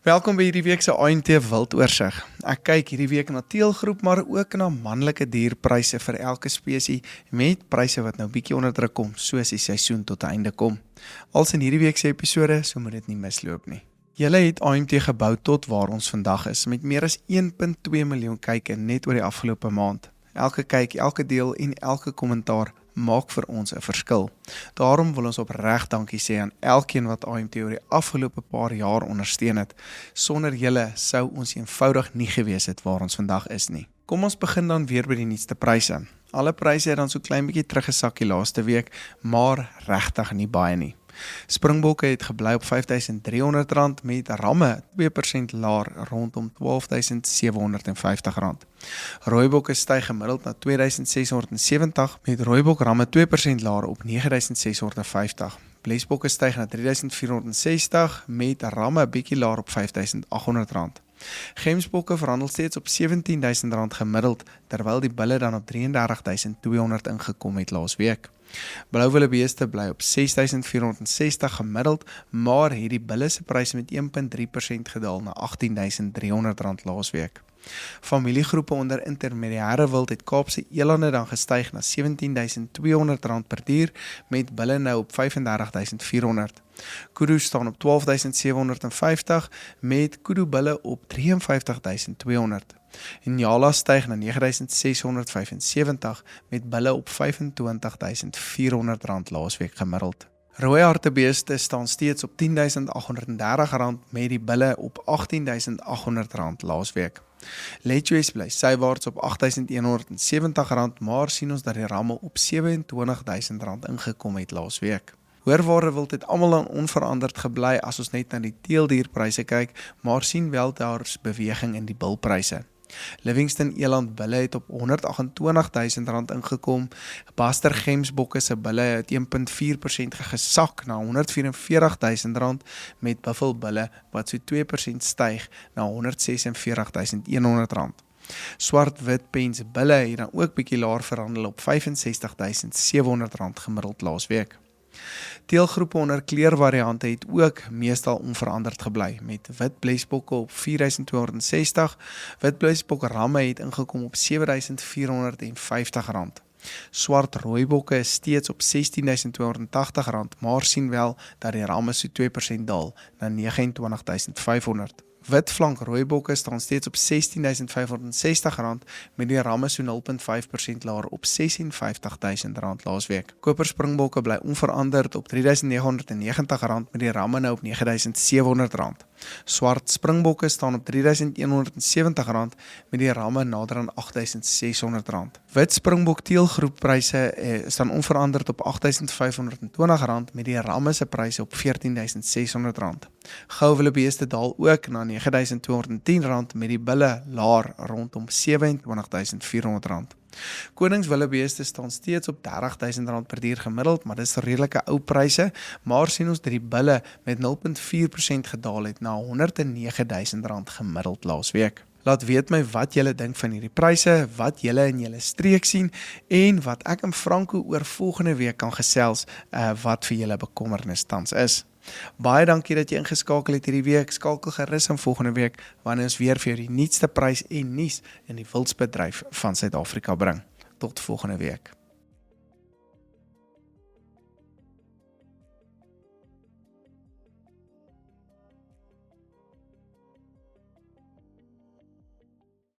Welkom by hierdie week se ANT Wildoorsig. Ek kyk hierdie week na teelgroep, maar ook na manlike dierpryse vir elke spesies met pryse wat nou bietjie onder druk kom, soos die seisoen tot 'n einde kom. Als in hierdie week se episode, so moet dit nie misloop nie. Julle het ANT gebou tot waar ons vandag is, met meer as 1.2 miljoen kyk net oor die afgelope maand. Elke kyk, elke deel en elke kommentaar maak vir ons 'n verskil. Daarom wil ons opreg dankie sê aan elkeen wat ANT oor die afgelope paar jaar ondersteun het. Sonder julle sou ons eenvoudig nie gewees het waar ons vandag is nie. Kom ons begin dan weer by die nuutste pryse. Alle pryse het dan so klein bietjie teruggesak die laaste week, maar regtig nie baie nie. Springbokke het gebly op R5.300 met ramme 2% laer rondom R12.750. Rooibokke styg gemiddeld na R2.670 met rooibok ramme 2% laer op R9.650. Blesbokke styg na R3.460 met ramme bietjie laer op R5.800. Gemsbokke verhandel steeds op R17.000 gemiddeld, terwyl die bulle dan op R33.200 ingekom het laas week. Blauwille beeste bly op R6.460 gemiddeld, maar het die bulle se pryse met 1.3% gedaal na R18.300 laas week. Familiegroepe onder intermediêre wild het Kaapse elande dan gestyg na R17.200 per dier, met bulle nou op R35.400. Kudu staan op R12.750 met kudu bulle op R53.200. Njala styg na R9.675 met bulle op R25.400 laasweek gemiddeld. Rooi hartebeeste staan steeds op R10.830 met die bulle op R18.800 laasweek. Letjies bly sywaarts op R8.170, maar sien ons dat die ramme op R27.000 ingekom het laasweek. Hoorware wild het almal dan onveranderd gebly as ons net na die teeldierpryse kyk, maar sien wel daar's beweging in die bulpryse. Livingston eland bulle het op R128.000 ingekom. Baster gemsbokke se bulle het 1.4% gesak na R144.000 met buffel bulle wat so 2% styg na R146.100. Swart wit pens bulle het dan ook bietjie laer verhandel op R65.700 gemiddeld laasweek. Teelgroepe onder kleurvariante het ook meestal onveranderd gebly, met wit blesbokke op R4.260, wit blesbokke ramme het ingekom op R7.450. Swart rooibokke is steeds op R16.280, maar sien wel dat die ramme so 2% daal na R29.500. Wit flank rooibokke staan steeds op R16.560 met die ramme so 0.5% laer op R56.000 laasweek. Koper springbokke bly onveranderd op R3.990 met die ramme nou op R9.700. Swart springbokke staan op R3.170 met die ramme nader aan R8.600. Wit springbok teelgroeppryse staan onveranderd op R8.520 met die ramme se pryse op R14.600. Gouwille beeste daal ook na R9.210 met die bulle laer rondom R27.400. Koningswille beeste staan steeds op R30.000 per dier gemiddeld, maar dis redelike ou pryse, maar sien ons dat die bulle met 0.4% gedaal het na R109.000 gemiddeld laasweek. Laat weet my wat julle dink van hierdie pryse, wat julle in julle streek sien en wat ek en Franco oor volgende week kan gesels wat vir julle bekommernis tans is. Baie dankie dat jy ingeskakel het hierdie week. Skakel gerus in volgende week wanneer ons weer vir jou die nuutste prys en nuus in die wildsbedryf van Suid-Afrika bring. Tot volgende week.